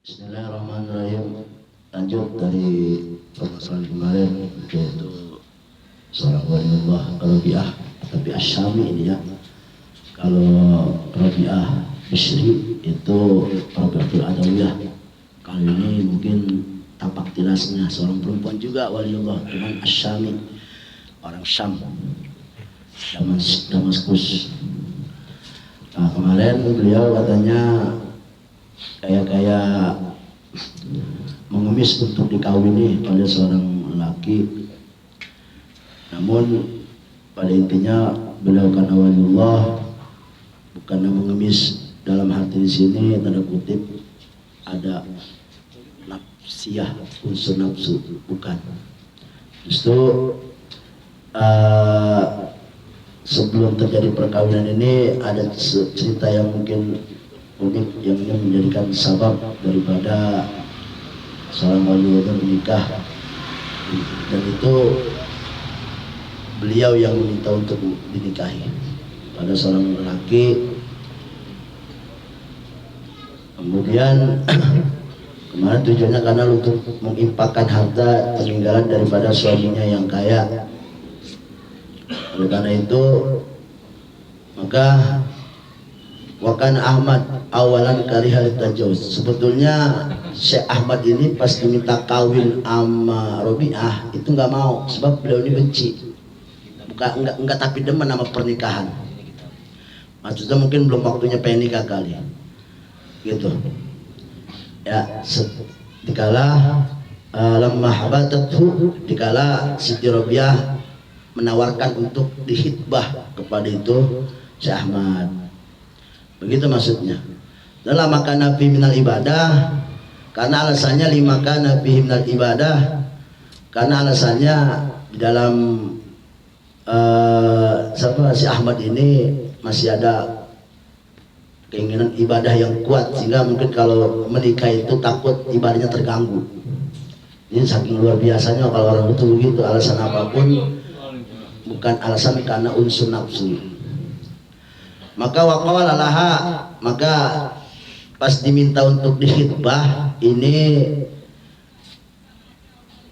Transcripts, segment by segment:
Bismillahirrahmanirrahim. Lanjut dari permasalahan kemarin, yaitu seorang waliullah Rabi'ah, tapi Asyami ini ya. Kalau Rabi'ah Bishri itu Rabi'atul Adawiyah. Kali ini mungkin tampak jelasnya seorang perempuan juga waliullah, cuman Asyami, orang Syam, Damaskus. Nah, kemarin beliau katanya kayak mengemis untuk dikawini oleh seorang lelaki. Namun pada intinya beliau karena waliullah, bukannya mengemis dalam hati di sini tanda kutip ada nafsiyah, unsur nafsu, bukan. Justru sebelum terjadi perkawinan ini ada cerita yang mungkin unik yang ini menjadikan sabab daripada seorang waliullah menikah, dan itu beliau yang meminta untuk dinikahi pada seorang lelaki. Kemudian kemarin tujuannya karena untuk mengimpakkan harta peninggalan daripada suaminya yang kaya. Oleh karena itu maka Wakan Ahmad awalan karihal tajawuz. Sebetulnya Syekh Ahmad ini pas diminta kawin sama Rabi'ah itu nggak mau, sebab beliau ini benci. Enggak tapi demen sama pernikahan. Maksudnya mungkin belum waktunya pengen nikah kali. Gitu. Ya, dikala lemah habatatu, dikala Siti Rabi'ah menawarkan untuk dihitbah kepada itu Syekh Ahmad. Begitu maksudnya. Dalam maka nabi minal ibadah, karena alasannya limaka nabi minal ibadah, karena alasannya di dalam si Ahmad ini masih ada keinginan ibadah yang kuat, sehingga mungkin kalau menikah itu takut ibadahnya terganggu. Ini saking luar biasanya kalau orang itu begitu, alasan apapun bukan alasan karena unsur nafsu. Maka waqala laha, maka pas diminta untuk dihitbah ini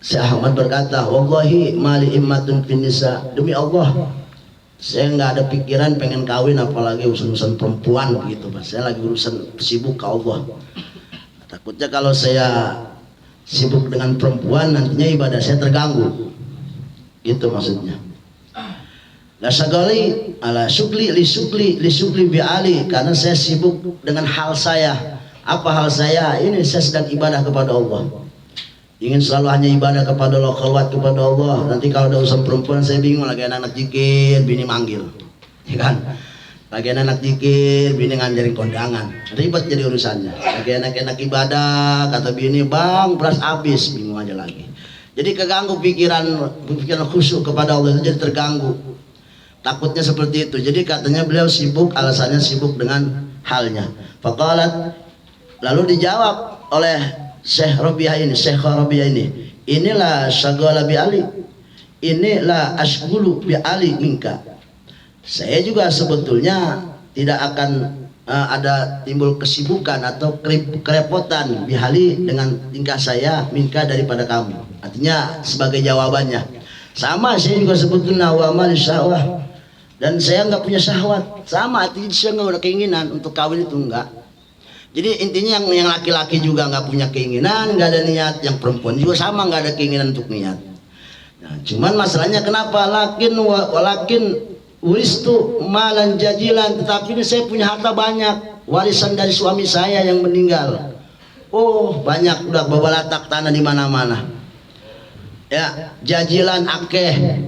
Syekh Ahmad berkata, wallahi mali immatun fin nisa, demi Allah saya nggak ada pikiran pengen kawin apalagi urusan perempuan begitu, Pak. Saya lagi urusan sibuk ke Allah. Takutnya kalau saya sibuk dengan perempuan nantinya ibadah saya terganggu. Gitu maksudnya. La sagali ala syukli bi ali, karena saya sibuk dengan hal saya. Apa hal saya? Ini saya sedang ibadah kepada Allah. Ingin selalu hanya ibadah kepada Allah, khalwat kepada Allah. Nanti kalau ada urusan perempuan saya bingung, lagi anak zikir, bini manggil. Ya kan? Lagi anak zikir, bini ngajarin kondangan. Ribet jadi urusannya. Lagi enak-enak ibadah, kata bini, "Bang, beras habis." Bingung aja lagi. Jadi keganggu pikiran khusyuk kepada Allah itu jadi terganggu. Takutnya seperti itu. Jadi katanya beliau sibuk, alasannya sibuk dengan halnya. Faqalat, lalu dijawab oleh Syekh Rabi'ah ini, inilah syaghala bi Ali, inilah ashghulu bi Ali minka. Saya juga sebetulnya tidak akan ada timbul kesibukan atau kerepotan bihali dengan tingkah saya minka daripada kamu. Artinya sebagai jawabannya, sama saya juga sebetulnya wa mal syahwah, dan saya nggak punya syahwat, sama artinya saya nggak ada keinginan untuk kawin itu, enggak. Jadi intinya yang laki-laki juga nggak punya keinginan, nggak ada niat, yang perempuan juga sama nggak ada keinginan untuk niat. Nah, cuman masalahnya kenapa walakin waristu malan jajilan, tetapi ini saya punya harta banyak, warisan dari suami saya yang meninggal. Oh, banyak udah babalatak tanah di mana-mana. Ya, jajilan akeh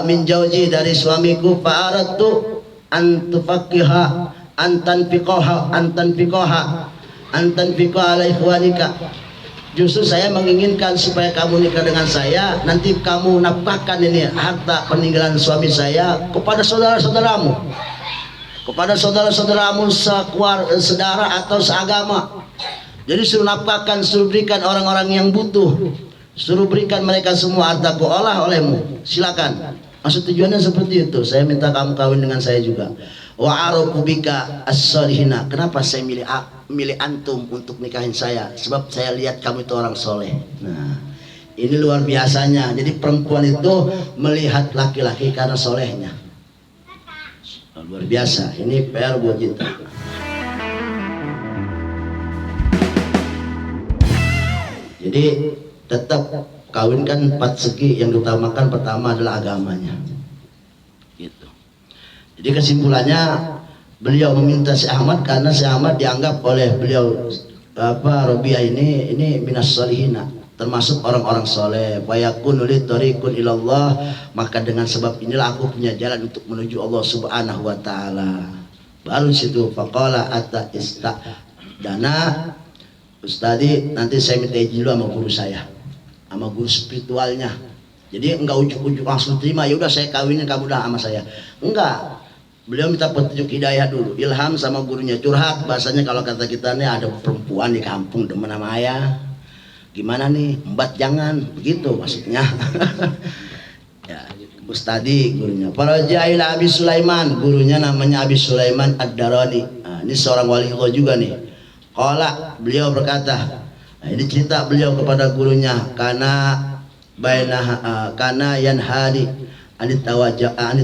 min jauji dari suamiku, fa'aratu antufakiha antan fiqoha ala ikhwanika. Justru saya menginginkan supaya kamu nikah dengan saya, nanti kamu nafkahkan ini harta peninggalan suami saya kepada saudara-saudaramu, kepada saudara-saudaramu sedara atau seagama. Jadi suruh nafkahkan, suruh berikan orang-orang yang butuh, suruh berikan mereka semua hartaku olah olehmu, silakan. Maksud tujuannya seperti itu. Saya minta kamu kawin dengan saya juga. Wa araku bika as-salihina. Kenapa saya milih milih antum untuk nikahin saya sebab saya lihat kamu itu orang soleh. Nah, ini luar biasanya. Jadi perempuan itu melihat laki-laki karena solehnya. Luar biasa. Ini PR buat kita. Jadi tetap kawinkan 4 segi, yang diutamakan pertama adalah agamanya. Gitu. Jadi kesimpulannya beliau meminta Syekh Ahmad karena Syekh Ahmad dianggap oleh beliau Robiah ini minas solihina, termasuk orang-orang soleh. Wa yakunu li tariqun ilallah, maka dengan sebab inilah aku punya jalan untuk menuju Allah Subhanahu wa taala. Baru situ faqala atta istadana, Ustadi nanti saya minta izin dulu sama guru saya, sama guru spiritualnya. Jadi enggak ujuk-ujuk langsung terima, ya udah saya kawinin kamu dah sama saya. Enggak. Beliau minta petunjuk hidayah dulu, ilham sama gurunya, curhat. Bahasanya kalau kata kita nih, ada perempuan di kampung demen sama ayah. Gimana nih, Mbak jangan begitu maksudnya. Ya, Ustadi gurunya. Faraja ila Abi Sulaiman, gurunya namanya Abi Sulaiman Ad-Darani. Nah, ini seorang wali Allah juga nih. Qala, beliau berkata, nah, ini cerita beliau kepada gurunya, karena yanhadi anit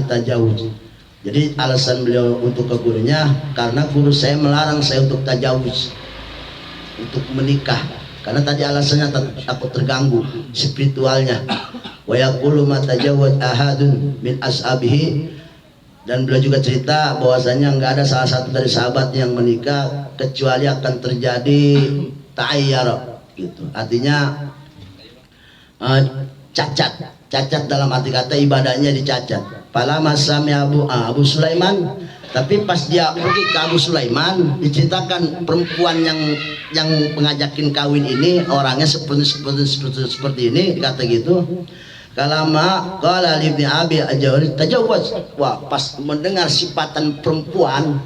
tajawuz. Jadi alasan beliau untuk ke gurunya, karena guru saya melarang saya untuk tajawuz, untuk menikah. Karena tadi alasannya takut terganggu spiritualnya. Wa yaqulu ma tajawwaz ahadun min ashabihi, dan beliau juga cerita bahwasanya enggak ada salah satu dari sahabat yang menikah kecuali akan terjadi ta'ayyar gitu. Artinya cacat dalam arti kata ibadahnya dicacat. Pala masami Abu Sulaiman, tapi pas dia pergi ke Abu Sulaiman diceritakan perempuan yang mengajakin kawin ini orangnya seperti ini, kata gitu. Kalama qala li ibni Abi Ajawri tajawwaz. Wah, pas mendengar sifatan perempuan,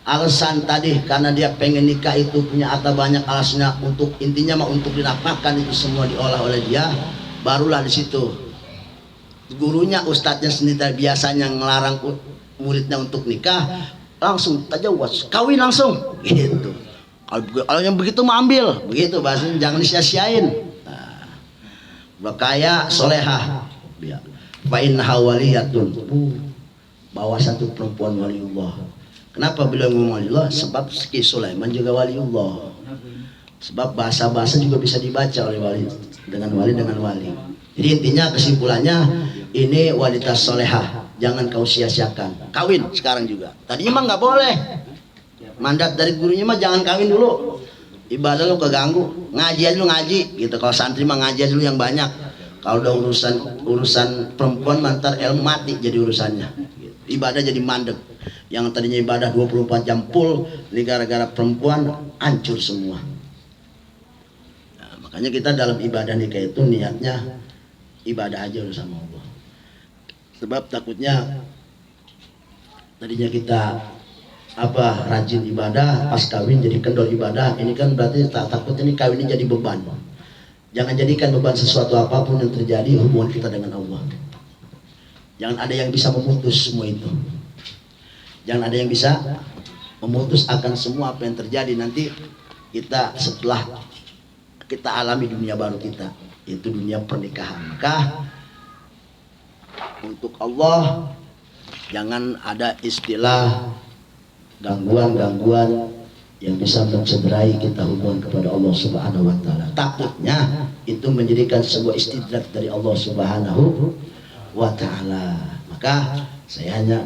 alasan tadi karena dia pengen nikah itu punya harta banyak, alasannya untuk intinya mah untuk dinafkahkan, itu semua diolah oleh dia. Barulah di situ gurunya, ustadznya sendiri biasanya ngelarang muridnya untuk nikah, langsung tajawaz, kawin langsung gitu. Kalau yang begitu mah ambil, begitu bahasanya, jangan disia-siain. Bakaya solehah, fa innaha waliyatun, bawa satu perempuan waliullah. Kenapa beliau ngomong waliullah? Sebab Ki Sulaiman juga waliullah. Sebab bahasa-bahasa juga bisa dibaca oleh wali dengan wali. Jadi intinya kesimpulannya ini wanita solehah, jangan kau sia-siakan. Kawin sekarang juga. Tadinya mah nggak boleh. Mandat dari gurunya mah jangan kawin dulu. Ibadah lu keganggu, ngaji aja lu ngaji gitu. Kalau santri mah ngaji aja dulu yang banyak. Kalau udah urusan perempuan mantar ilmu mati jadi urusannya. Ibadah jadi mandek. Yang tadinya ibadah 24 jam full, ini gara-gara perempuan hancur semua. Nah, makanya kita dalam ibadah nikah itu niatnya ibadah aja udah sama Allah. Sebab takutnya tadinya kita rajin ibadah, pas kawin jadi kendor ibadah. Ini kan berarti takut ini kawin ini jadi beban. Jangan jadikan beban sesuatu apapun yang terjadi hubungan kita dengan Allah. Jangan ada yang bisa memutus semua itu. Jangan ada yang bisa memutus akan semua apa yang terjadi nanti kita setelah kita alami dunia baru kita, yaitu dunia pernikahan. Maka untuk Allah jangan ada istilah gangguan-gangguan yang bisa mencederai kita hubungan kepada Allah Subhanahu wa taala. Takutnya itu menjadikan sebuah istidrak dari Allah Subhanahu wa taala. Maka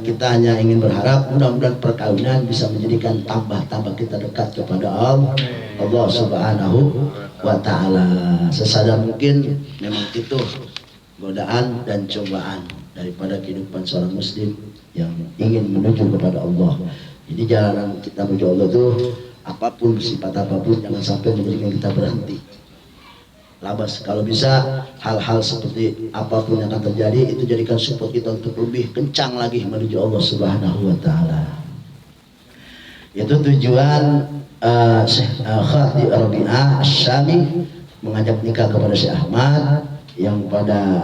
kita hanya ingin berharap mudah-mudahan perkawinan bisa menjadikan tambah kita dekat kepada Allah Subhanahu wa taala. Sesadar mungkin memang itu godaan dan cobaan daripada kehidupan seorang muslim yang ingin menuju kepada Allah. Jadi jalanan kita menuju Allah itu apapun, bersifat apapun, jangan sampai menjadikan kita berhenti. Labas, kalau bisa hal-hal seperti apapun yang akan terjadi itu jadikan support kita untuk lebih kencang lagi menuju Allah Subhanahu wa taala. Itu tujuan Syekh Khati Rabi'ah Asy-Syami mengajak nikah kepada Syekh Ahmad, yang pada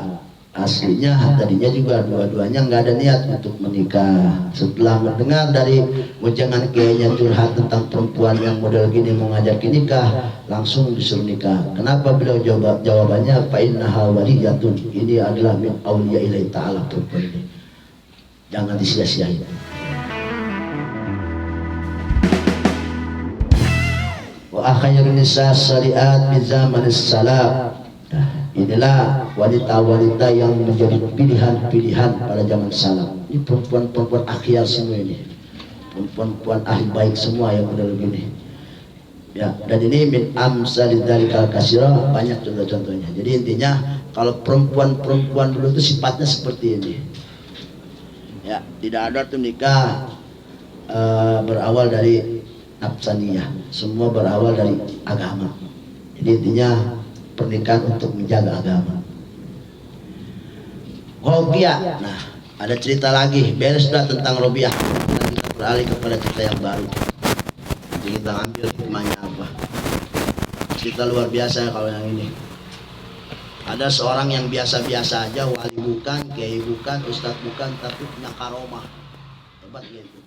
aslinya tadinya juga dua-duanya nggak ada niat untuk menikah. Setelah mendengar dari ujangan kiainya curhat tentang perempuan yang model gini mau ngajak nikah, langsung disuruh nikah. Kenapa beliau jawabannya fa innaha waliyatun, ini adalah min auliya ilahi ta'ala, perempuan ini jangan disia-siain. Wa akhairun nisa syariat di zaman salaf. Inilah wanita-wanita yang menjadi pilihan-pilihan pada zaman salaf. Ini perempuan-perempuan akhir semua ini, perempuan-perempuan ahli baik semua yang model begini. Ya, dan ini min amsalid dzalikal katsira, banyak contoh-contohnya. Jadi intinya kalau perempuan-perempuan dulu itu sifatnya seperti ini. Ya, tidak ada tuh nikah berawal dari nafsaniyah, semua berawal dari agama. Jadi intinya pernikahan untuk menjaga agama. Robiah, nah ada cerita lagi, beres sudah tentang Robiah. Kita beralih kepada cerita yang baru. Jadi kita ambil hikmahnya apa? Cerita luar biasa kalau yang ini. Ada seorang yang biasa-biasa aja, wali bukan, kiai bukan, ustadz bukan, tapi punya karomah hebat gitu.